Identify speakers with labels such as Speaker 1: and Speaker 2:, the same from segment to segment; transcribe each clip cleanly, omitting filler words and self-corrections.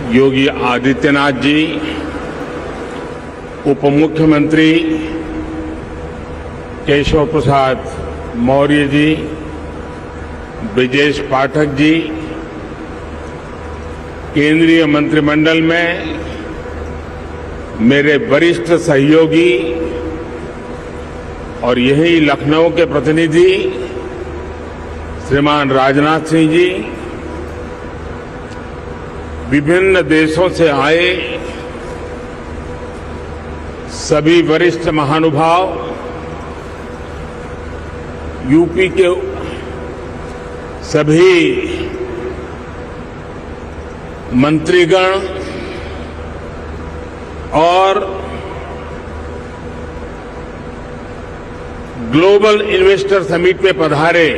Speaker 1: योगी आदित्यनाथ जी, उप मुख्यमंत्री केशव प्रसाद मौर्य जी, ब्रजेश पाठक जी, केंद्रीय मंत्रिमंडल में मेरे वरिष्ठ सहयोगी और यही लखनऊ के प्रतिनिधि श्रीमान राजनाथ सिंह जी, विभिन्न देशों से आए सभी वरिष्ठ महानुभाव, यूपी के सभी मंत्रीगण और ग्लोबल इन्वेस्टर समिट में पधारे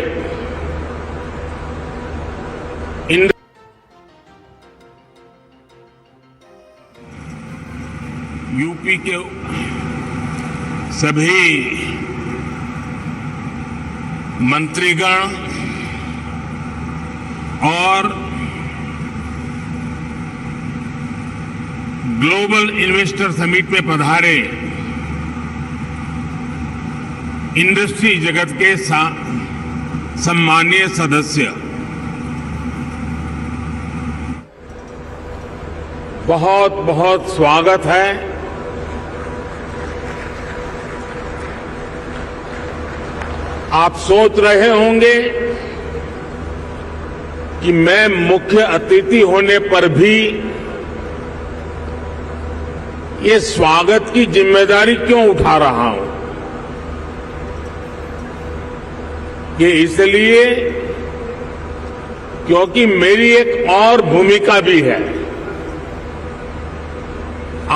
Speaker 1: यूपी के सभी मंत्रीगण और ग्लोबल इन्वेस्टर समिट में पधारे इंडस्ट्री जगत के सम्मानीय सदस्य, बहुत बहुत स्वागत है। आप सोच रहे होंगे कि मैं मुख्य अतिथि होने पर भी ये स्वागत की जिम्मेदारी क्यों उठा रहा हूं। ये इसलिए क्योंकि मेरी एक और भूमिका भी है।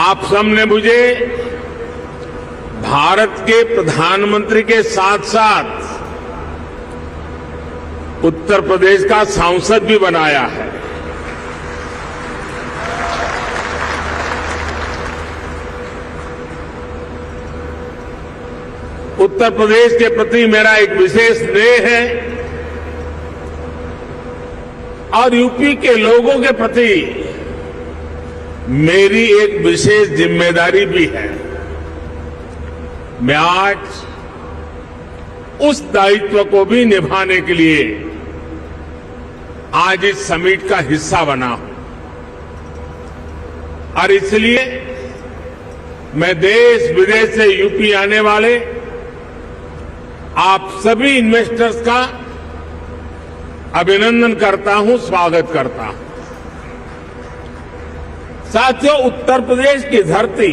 Speaker 1: आप सबने मुझे भारत के प्रधानमंत्री के साथ साथ उत्तर प्रदेश का सांसद भी बनाया है। उत्तर प्रदेश के प्रति मेरा एक विशेष स्नेह है और यूपी के लोगों के प्रति मेरी एक विशेष जिम्मेदारी भी है। मैं आज उस दायित्व को भी निभाने के लिए आज इस समिट का हिस्सा बना हूं और इसलिए मैं देश विदेश से यूपी आने वाले आप सभी इन्वेस्टर्स का अभिनंदन करता हूं, स्वागत करता हूं। साथियों, उत्तर प्रदेश की धरती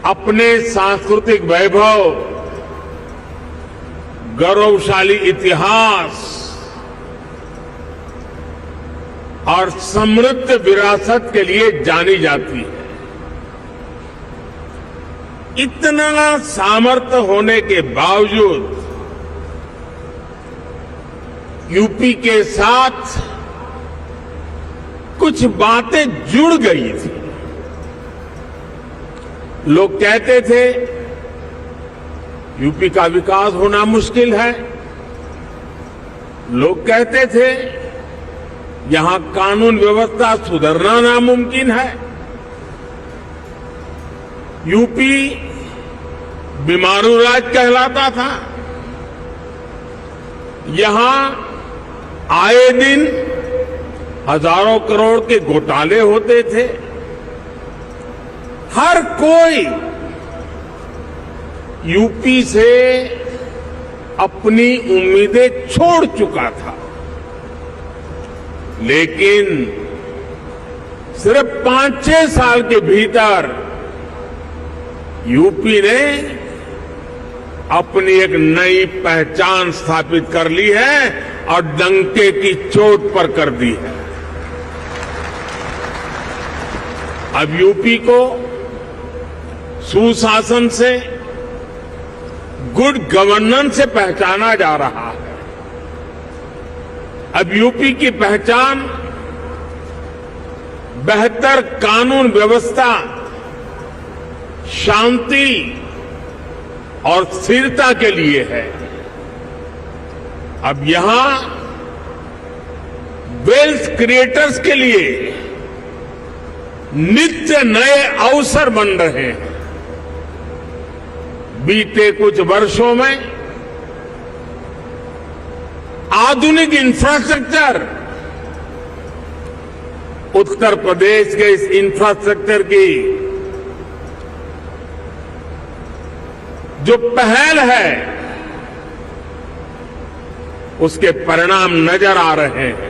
Speaker 1: अपने सांस्कृतिक वैभव, गौरवशाली इतिहास और समृद्ध विरासत के लिए जानी जाती है। इतना सामर्थ्य होने के बावजूद यूपी के साथ कुछ बातें जुड़ गई थी। लोग कहते थे यूपी का विकास होना मुश्किल है। लोग कहते थे यहां कानून व्यवस्था सुधरना नामुमकिन है। यूपी बीमारू राज्य कहलाता था। यहां आए दिन हजारों करोड़ के घोटाले होते थे। हर कोई यूपी से अपनी उम्मीदें छोड़ चुका था, लेकिन सिर्फ 5-6 साल के भीतर यूपी ने अपनी एक नई पहचान स्थापित कर ली है और डंके की चोट पर कर दी है। अब यूपी को सुशासन से, गुड गवर्नेंस से पहचाना जा रहा है। अब यूपी की पहचान बेहतर कानून व्यवस्था, शांति और स्थिरता के लिए है। अब यहां वेल्थ क्रिएटर्स के लिए नित्य नए अवसर बन रहे हैं। बीते कुछ वर्षों में आधुनिक इंफ्रास्ट्रक्चर, उत्तर प्रदेश के इस इंफ्रास्ट्रक्चर की जो पहल है उसके परिणाम नजर आ रहे हैं।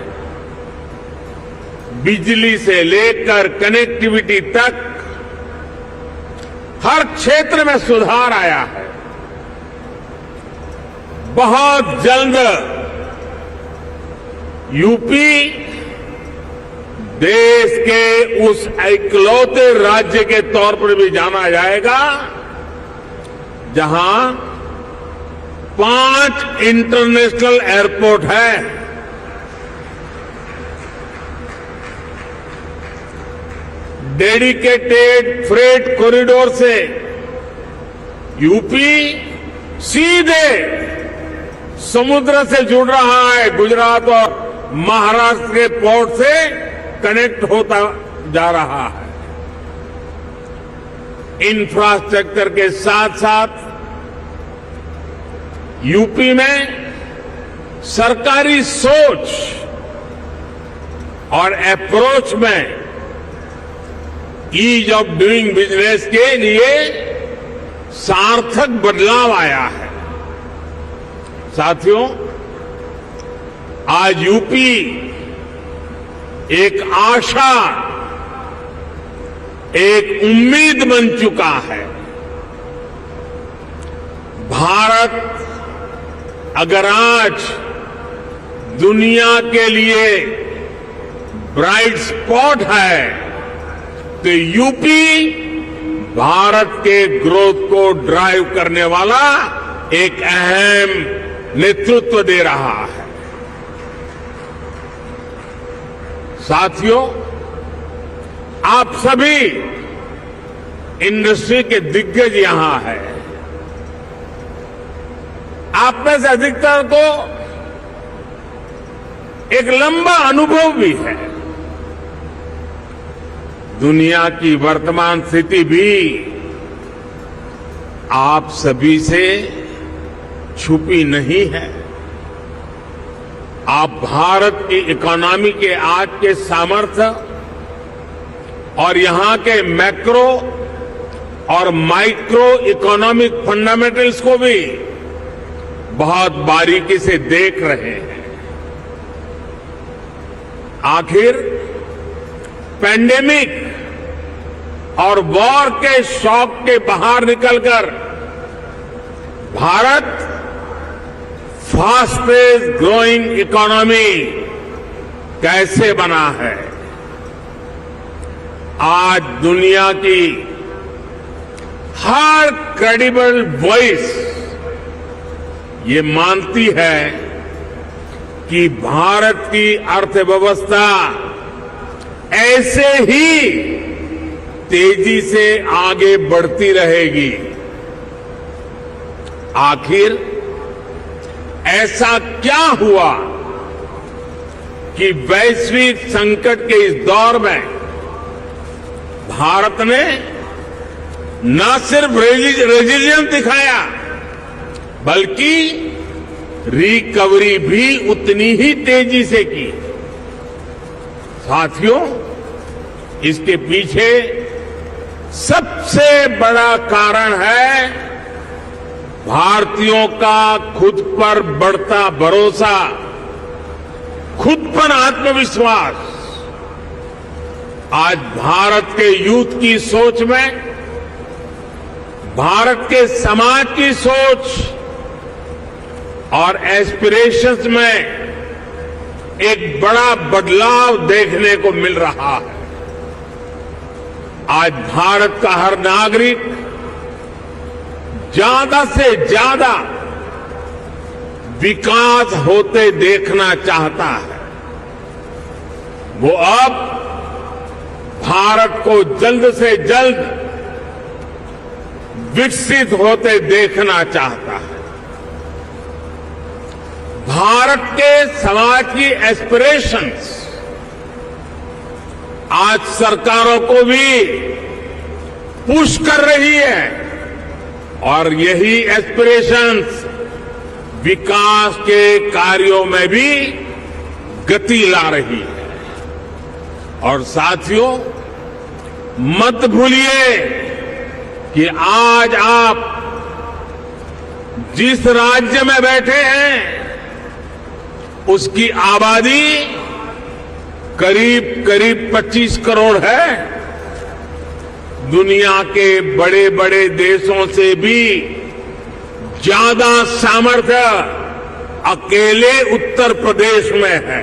Speaker 1: बिजली से लेकर कनेक्टिविटी तक हर क्षेत्र में सुधार आया है। बहुत जल्द यूपी देश के उस इकलौते राज्य के तौर पर भी जाना जाएगा जहां 5 इंटरनेशनल एयरपोर्ट है। डेडिकेटेड फ्रेट कॉरिडोर से यूपी सीधे समुद्र से जुड़ रहा है। गुजरात और महाराष्ट्र के पोर्ट से कनेक्ट होता जा रहा है। इंफ्रास्ट्रक्चर के साथ साथ यूपी में सरकारी सोच और अप्रोच में ईज ऑफ डूइंग बिजनेस के लिए सार्थक बदलाव आया है। साथियों, आज यूपी एक आशा, एक उम्मीद बन चुका है। भारत अगर आज दुनिया के लिए ब्राइट स्पॉट है तो यूपी भारत के ग्रोथ को ड्राइव करने वाला एक अहम नेतृत्व दे रहा है। साथियों, आप सभी इंडस्ट्री के दिग्गज यहां हैं। आप में से अधिकतर को एक लंबा अनुभव भी है। दुनिया की वर्तमान स्थिति भी आप सभी से छुपी नहीं है। आप भारत की इकोनॉमी के आज के सामर्थ्य और यहां के मैक्रो और माइक्रो इकोनॉमिक फंडामेंटल्स को भी बहुत बारीकी से देख रहे हैं। आखिर पैंडेमिक और वॉर के शॉक के बाहर निकलकर भारत फास्टेस्ट ग्रोइंग इकोनॉमी कैसे बना है। आज दुनिया की हर क्रेडिबल वॉइस ये मानती है कि भारत की अर्थव्यवस्था ऐसे ही तेजी से आगे बढ़ती रहेगी। आखिर ऐसा क्या हुआ कि वैश्विक संकट के इस दौर में भारत ने न सिर्फ रेजिलियंस दिखाया बल्कि रिकवरी भी उतनी ही तेजी से की। साथियों, इसके पीछे सबसे बड़ा कारण है भारतीयों का खुद पर बढ़ता भरोसा, खुद पर आत्मविश्वास। आज भारत के यूथ की सोच में, भारत के समाज की सोच और एस्पिरेशंस में एक बड़ा बदलाव देखने को मिल रहा है। आज भारत का हर नागरिक ज्यादा से ज्यादा विकास होते देखना चाहता है। वो अब भारत को जल्द से जल्द विकसित होते देखना चाहता है। भारत के समाज की एस्पिरेशंस आज सरकारों को भी पुश कर रही है और यही एस्पिरेशंस विकास के कार्यों में भी गति ला रही है। और साथियों, मत भूलिए कि आज आप जिस राज्य में बैठे हैं उसकी आबादी करीब करीब 25 करोड़ है। दुनिया के बड़े बड़े देशों से भी ज्यादा सामर्थ्य अकेले उत्तर प्रदेश में है।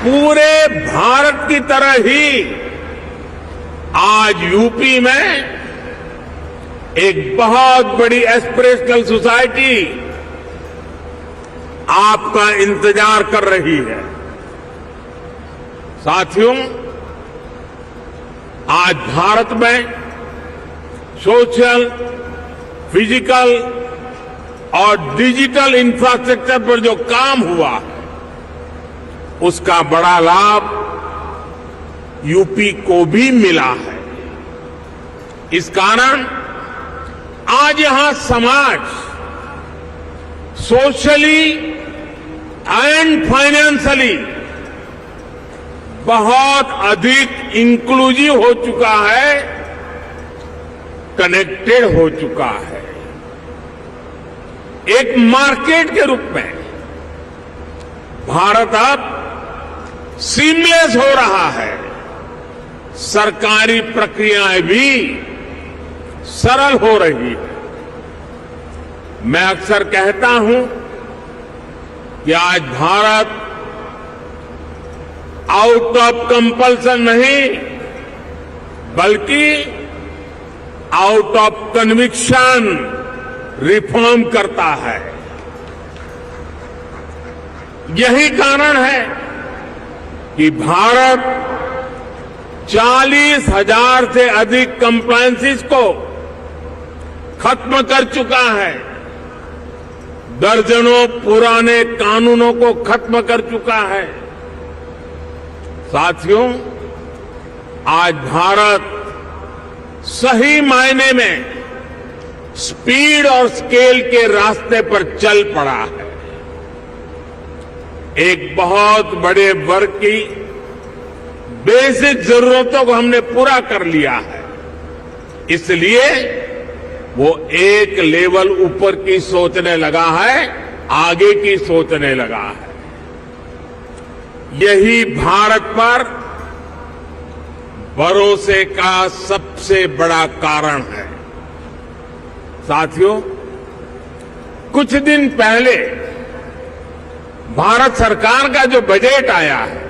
Speaker 1: पूरे भारत की तरह ही आज यूपी में एक बहुत बड़ी एस्पिरेशनल सोसाइटी आपका इंतजार कर रही है। साथियों, आज भारत में सोशल, फिजिकल और डिजिटल इंफ्रास्ट्रक्चर पर जो काम हुआ है उसका बड़ा लाभ यूपी को भी मिला है। इस कारण आज यहां समाज सोशली एंड फाइनेंशियली बहुत अधिक इंक्लूसिव हो चुका है, कनेक्टेड हो चुका है। एक मार्केट के रूप में भारत अब सीमलेस हो रहा है। सरकारी प्रक्रियाएं भी सरल हो रही है। मैं अक्सर कहता हूं कि आज भारत आउट ऑफ कंपल्सन नहीं बल्कि आउट ऑफ कन्विक्शन रिफॉर्म करता है। यही कारण है कि भारत 40,000 से अधिक कंप्लायंसेस को खत्म कर चुका है, दर्जनों पुराने कानूनों को खत्म कर चुका है। साथियों, आज भारत सही मायने में स्पीड और स्केल के रास्ते पर चल पड़ा है। एक बहुत बड़े वर्ग की बेसिक जरूरतों को हमने पूरा कर लिया है, इसलिए वो एक लेवल ऊपर की सोचने लगा है, आगे की सोचने लगा है। यही भारत पर भरोसे का सबसे बड़ा कारण है। साथियों, कुछ दिन पहले भारत सरकार का जो बजट आया है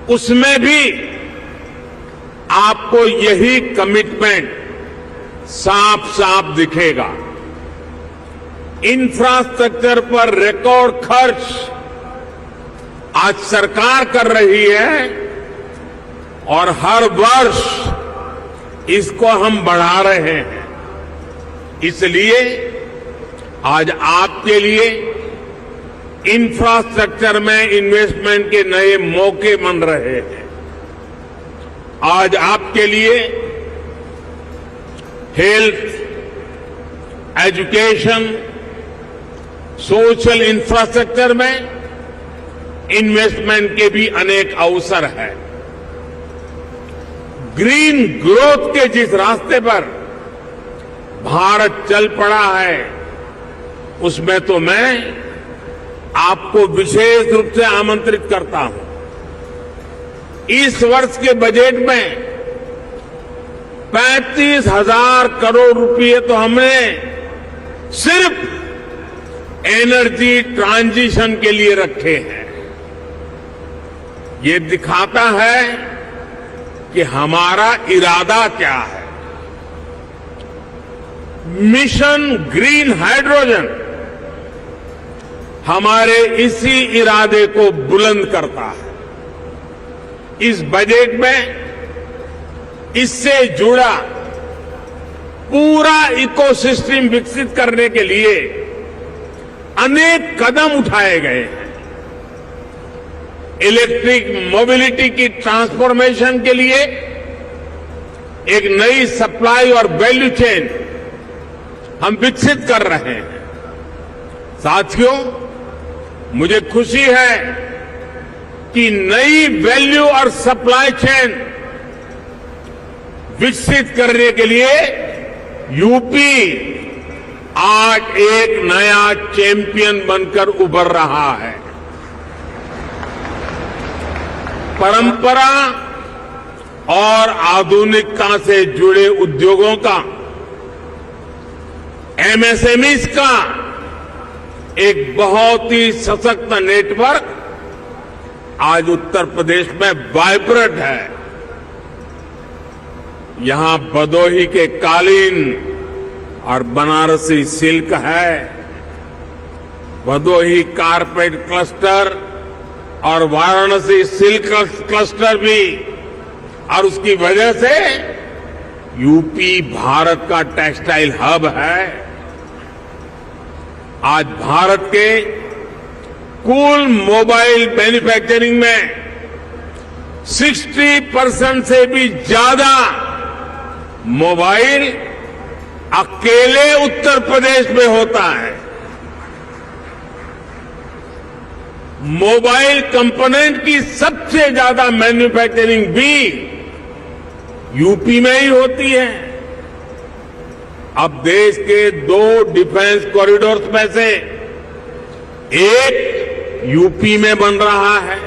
Speaker 1: उसमें भी आपको यही कमिटमेंट साफ साफ दिखेगा। इंफ्रास्ट्रक्चर पर रिकॉर्ड खर्च आज सरकार कर रही है और हर वर्ष इसको हम बढ़ा रहे हैं। इसलिए आज आपके लिए इंफ्रास्ट्रक्चर में इन्वेस्टमेंट के नए मौके बन रहे हैं। आज आपके लिए हेल्थ, एजुकेशन, सोशल इंफ्रास्ट्रक्चर में इन्वेस्टमेंट के भी अनेक अवसर हैं। ग्रीन ग्रोथ के जिस रास्ते पर भारत चल पड़ा है उसमें तो मैं आपको विशेष रूप से आमंत्रित करता हूं। इस वर्ष के बजट में 35,000 करोड़ रुपए तो हमने सिर्फ एनर्जी ट्रांजिशन के लिए रखे हैं। ये दिखाता है कि हमारा इरादा क्या है। मिशन ग्रीन हाइड्रोजन हमारे इसी इरादे को बुलंद करता है। इस बजट में इससे जुड़ा पूरा इकोसिस्टम विकसित करने के लिए अनेक कदम उठाए गए हैं। इलेक्ट्रिक मोबिलिटी की ट्रांसफॉर्मेशन के लिए एक नई सप्लाई और वैल्यू चेन हम विकसित कर रहे हैं। साथियों, मुझे खुशी है कि नई वैल्यू और सप्लाई चेन विकसित करने के लिए यूपी आज एक नया चैंपियन बनकर उभर रहा है। परंपरा और आधुनिकता से जुड़े उद्योगों का, एमएसएमईज का एक बहुत ही सशक्त नेटवर्क आज उत्तर प्रदेश में वाइब्रेंट है। यहां भदोही के कालीन और बनारसी सिल्क है, भदोही कारपेट क्लस्टर और वाराणसी सिल्क क्लस्टर भी, और उसकी वजह से यूपी भारत का टेक्सटाइल हब है। आज भारत के कुल मोबाइल मैन्युफैक्चरिंग में 60% से भी ज्यादा मोबाइल अकेले उत्तर प्रदेश में होता है। मोबाइल कंपोनेंट की सबसे ज्यादा मैन्युफैक्चरिंग भी यूपी में ही होती है। अब देश के 2 डिफेंस कॉरिडोर्स में से एक यूपी में बन रहा है।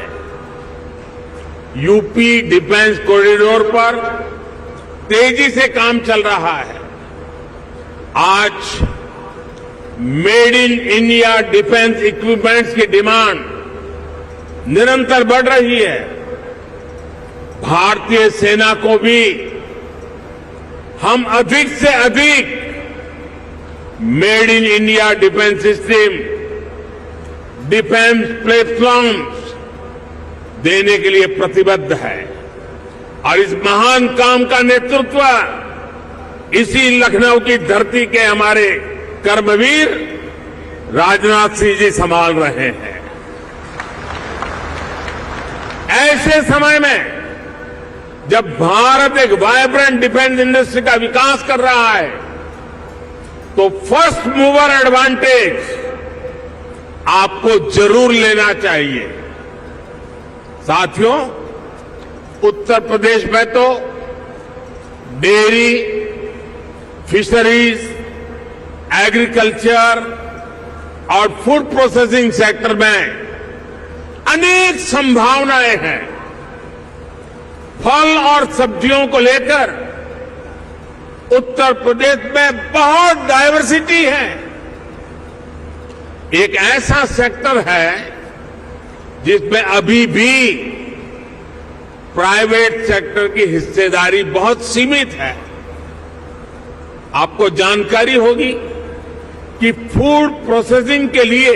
Speaker 1: यूपी डिफेंस कॉरिडोर पर तेजी से काम चल रहा है। आज made in India defence equipments की डिमांड निरंतर बढ़ रही है। भारतीय सेना को भी हम अधिक से अधिक made in India defence system, defence platforms देने के लिए प्रतिबद्ध है। और इस महान काम का नेतृत्व इसी लखनऊ की धरती के हमारे कर्मवीर राजनाथ सिंह जी संभाल रहे हैं। ऐसे समय में जब भारत एक वाइब्रेंट डिफेंस इंडस्ट्री का विकास कर रहा है, तो फर्स्ट मूवर एडवांटेज आपको जरूर लेना चाहिए। साथियों, उत्तर प्रदेश में तो डेयरी, फिशरीज, एग्रीकल्चर और फूड प्रोसेसिंग सेक्टर में अनेक संभावनाएं हैं। फल और सब्जियों को लेकर उत्तर प्रदेश में बहुत डायवर्सिटी है। एक ऐसा सेक्टर है जिसमें अभी भी प्राइवेट सेक्टर की हिस्सेदारी बहुत सीमित है। आपको जानकारी होगी कि फूड प्रोसेसिंग के लिए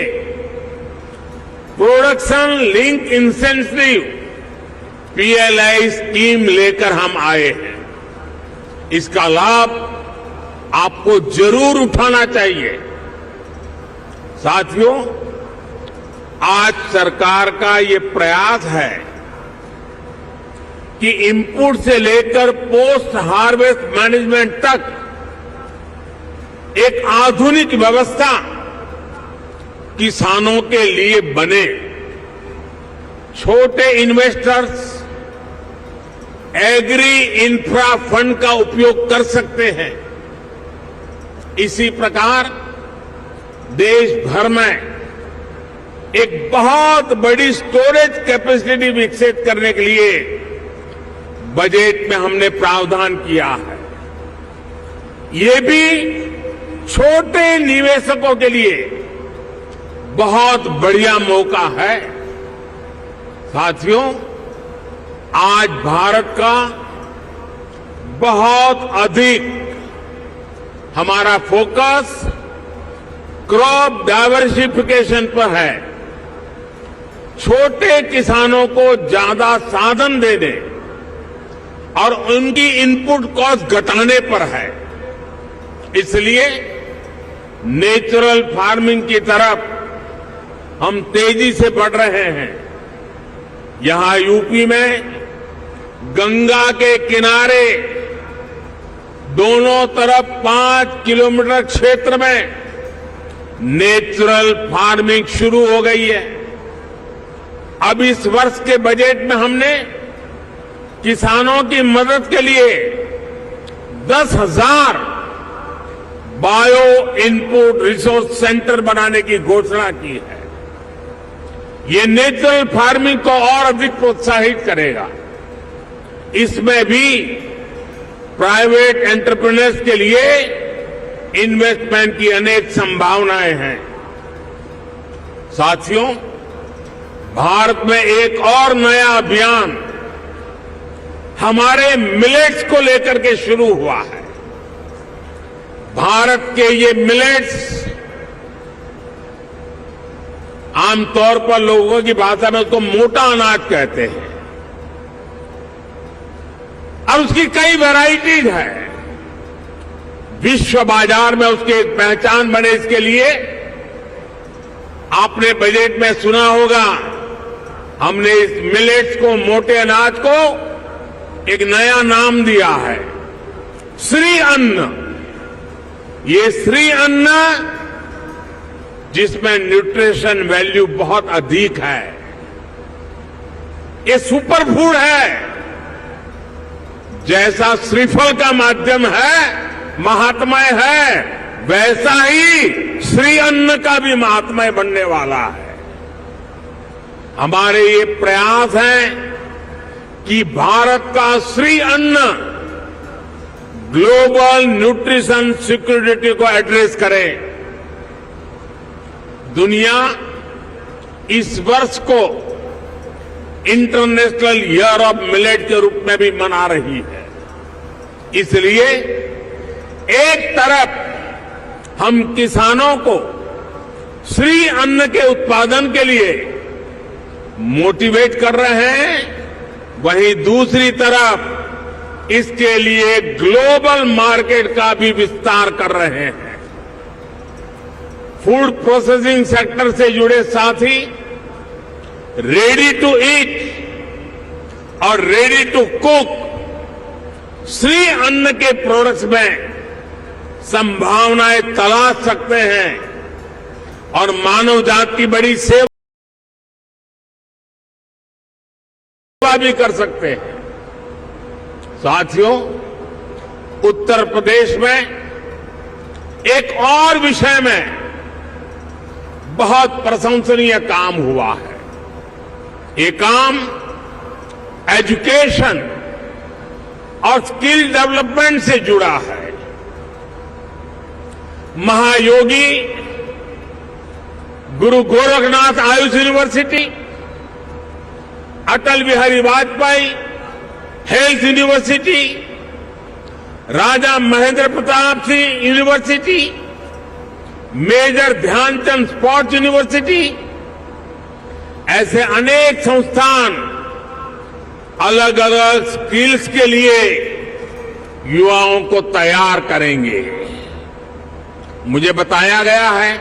Speaker 1: production link incentive PLI scheme लेकर हम आए हैं। इसका लाभ आपको जरूर उठाना चाहिए। साथियों, आज सरकार का ये प्रयास है कि इनपुट से लेकर पोस्ट हार्वेस्ट मैनेजमेंट तक एक आधुनिक व्यवस्था किसानों के लिए बने। छोटे इन्वेस्टर्स एग्री इंफ्रा फंड का उपयोग कर सकते हैं। इसी प्रकार देश भर में एक बहुत बड़ी स्टोरेज कैपेसिटी विकसित करने के लिए बजट में हमने प्रावधान किया है। ये भी छोटे निवेशकों के लिए बहुत बढ़िया मौका है। साथियों, आज भारत का बहुत अधिक हमारा फोकस क्रॉप डाइवर्सिफिकेशन पर है। छोटे किसानों को ज्यादा साधन देने और उनकी इनपुट कॉस्ट घटाने पर है। इसलिए नेचुरल फार्मिंग की तरफ हम तेजी से बढ़ रहे हैं। यहां यूपी में गंगा के किनारे दोनों तरफ 5 किलोमीटर क्षेत्र में नेचुरल फार्मिंग शुरू हो गई है। अब इस वर्ष के बजट में हमने किसानों की मदद के लिए 10,000 बायो इनपुट रिसोर्स सेंटर बनाने की घोषणा की है। ये नेचुरल फार्मिंग को और अधिक प्रोत्साहित करेगा। इसमें भी प्राइवेट एंटरप्रेन्योर्स के लिए इन्वेस्टमेंट की अनेक संभावनाएं हैं। साथियों, भारत में एक और नया अभियान हमारे मिलेट्स को लेकर के शुरू हुआ है। भारत के ये मिलेट्स आमतौर पर लोगों की भाषा में उसको मोटा अनाज कहते हैं और उसकी कई वैरायटीज है। विश्व बाजार में उसकी एक पहचान बने, इसके लिए आपने बजट में सुना होगा, हमने इस मिलेट्स को, मोटे अनाज को एक नया नाम दिया है, श्री अन्न। ये श्री अन्न जिसमें न्यूट्रिशन वैल्यू बहुत अधिक है, ये सुपर फूड है। जैसा श्रीफल का माध्यम है, महात्मय है, वैसा ही श्री अन्न का भी महात्मय बनने वाला है। हमारे ये प्रयास है कि भारत का श्री अन्न ग्लोबल न्यूट्रिशन सिक्योरिटी को एड्रेस करे। दुनिया इस वर्ष को इंटरनेशनल ईयर ऑफ मिलेट के रूप में भी मना रही है। इसलिए एक तरफ हम किसानों को श्री अन्न के उत्पादन के लिए मोटिवेट कर रहे हैं, वहीं दूसरी तरफ इसके लिए ग्लोबल मार्केट का भी विस्तार कर रहे हैं। फूड प्रोसेसिंग सेक्टर से जुड़े साथी रेडी टू ईट और रेडी टू कुक श्री अन्न के प्रोडक्ट्स में संभावनाएं तलाश सकते हैं और मानव जाति की बड़ी सेवा भी कर सकते हैं। साथियों, उत्तर प्रदेश में एक और विषय में बहुत प्रशंसनीय काम हुआ है। ये काम एजुकेशन और स्किल डेवलपमेंट से जुड़ा है। Mahayogi Guru Gorakhnath Ayush university, Atal Bihari Vajpayee health university, Raja Mahendra Pratap Singh university, major Dhyanchand sports university, ऐसे अनेक संस्थान अलग अलग स्किल्स के लिए युवाओं को तैयार करेंगे। मुझे बताया गया है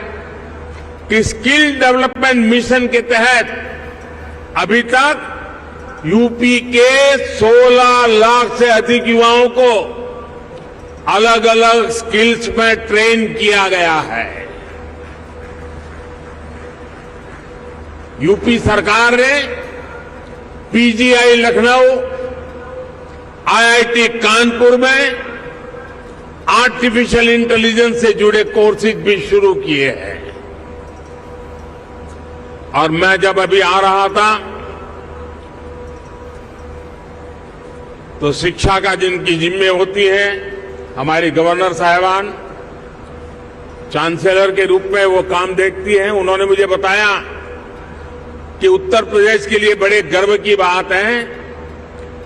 Speaker 1: कि स्किल डेवलपमेंट मिशन के तहत अभी तक यूपी के 16 लाख से अधिक युवाओं को अलग अलग स्किल्स में ट्रेन किया गया है। यूपी सरकार ने पीजीआई लखनऊ, आईआईटी कानपुर में आर्टिफिशियल इंटेलिजेंस से जुड़े कोर्सेज भी शुरू किए हैं। और मैं जब अभी आ रहा था तो शिक्षा का जिनकी जिम्मे होती है, हमारी गवर्नर साहिबान चांसलर के रूप में वो काम देखती हैं, उन्होंने मुझे बताया कि उत्तर प्रदेश के लिए बड़े गर्व की बात है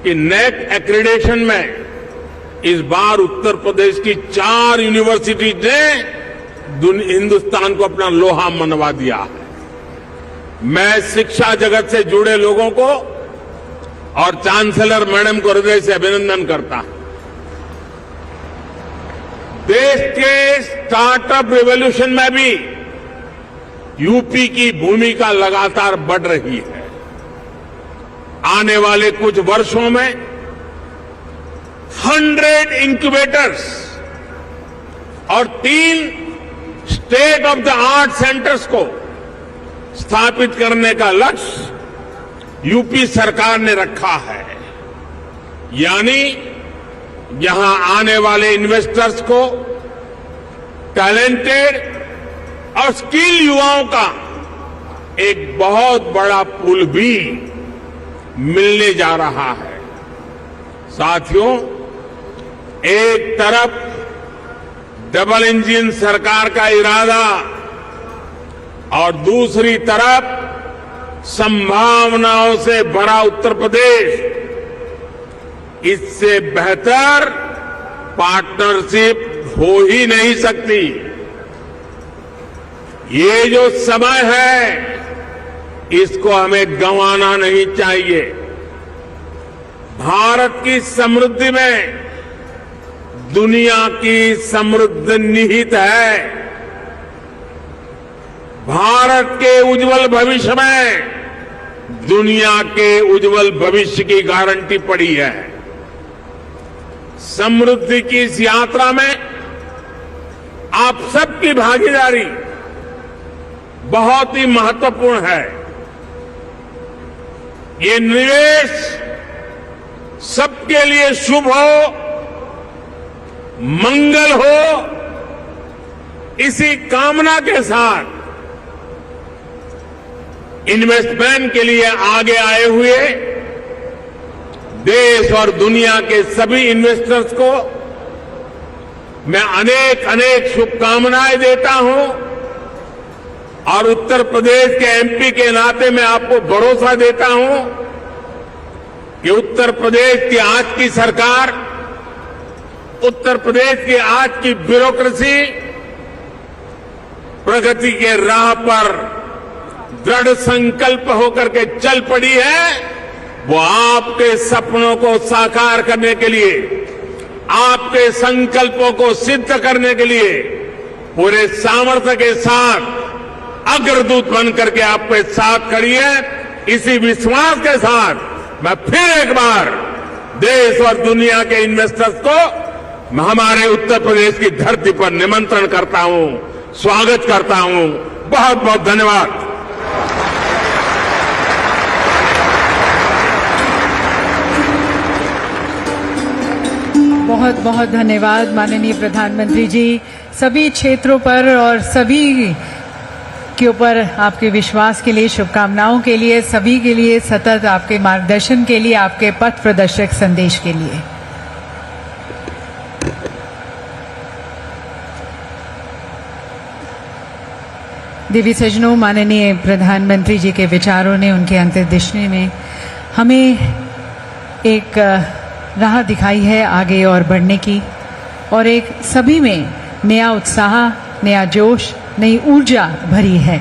Speaker 1: कि नेक एक्रेडिटेशन में इस बार उत्तर प्रदेश की 4 यूनिवर्सिटी ने हिंदुस्तान को अपना लोहा मनवा दिया है। मैं शिक्षा जगत से जुड़े लोगों को और चांसलर मैडम को हृदय से अभिनंदन करता हूं। देश के स्टार्टअप रिवॉल्यूशन में भी यूपी की भूमिका लगातार बढ़ रही है। आने वाले कुछ वर्षों में 100 इंक्यूबेटर्स और 3 state of the art centres को स्थापित करने का लक्ष्य यूपी सरकार ने रखा है। यानी यहां आने वाले इन्वेस्टर्स को टैलेंटेड और स्किल युवाओं का एक बहुत बड़ा पूल भी मिलने जा रहा है। साथियों, एक तरफ डबल इंजन सरकार का इरादा और दूसरी तरफ संभावनाओं से भरा उत्तर प्रदेश, इससे बेहतर पार्टनरशिप हो ही नहीं सकती। ये जो समय है, इसको हमें गंवाना नहीं चाहिए। भारत की समृद्धि में दुनिया की समृद्धि निहित है। भारत के उज्जवल भविष्य में दुनिया के उज्जवल भविष्य की गारंटी पड़ी है। समृद्धि की इस यात्रा में आप सबकी भागीदारी बहुत ही महत्वपूर्ण है। ये निवेश सबके लिए शुभ हो, मंगल हो, इसी कामना के साथ इन्वेस्टमेंट के लिए आगे आए हुए देश और दुनिया के सभी इन्वेस्टर्स को मैं अनेक अनेक शुभकामनाएं देता हूं और उत्तर प्रदेश के एमपी के नाते मैं आपको भरोसा देता हूं कि उत्तर प्रदेश की आज की सरकार, उत्तर प्रदेश की आज की ब्यूरोक्रेसी प्रगति के राह पर दृढ़ संकल्प होकर के चल पड़ी है। वो आपके सपनों को साकार करने के लिए, आपके संकल्पों को सिद्ध करने के लिए पूरे सामर्थ्य के साथ अग्रदूत बन करके आपके साथ खड़ी है। इसी विश्वास के साथ मैं फिर एक बार देश और दुनिया के इन्वेस्टर्स को हमारे उत्तर प्रदेश की धरती पर निमंत्रण करता हूं, स्वागत करता हूं। बहुत बहुत धन्यवाद।
Speaker 2: बहुत बहुत धन्यवाद माननीय प्रधानमंत्री जी। सभी क्षेत्रों पर और सभी के ऊपर आपके विश्वास के लिए, शुभकामनाओं के लिए, सभी के लिए सतत आपके मार्गदर्शन के लिए, आपके पथ प्रदर्शक संदेश के लिए। देवी सज्जनों, माननीय प्रधानमंत्री जी के विचारों ने, उनके अंतर्दृष्टि ने हमें एक राह दिखाई है आगे और बढ़ने की, और एक सभी में नया उत्साह, नया जोश, नई ऊर्जा भरी है।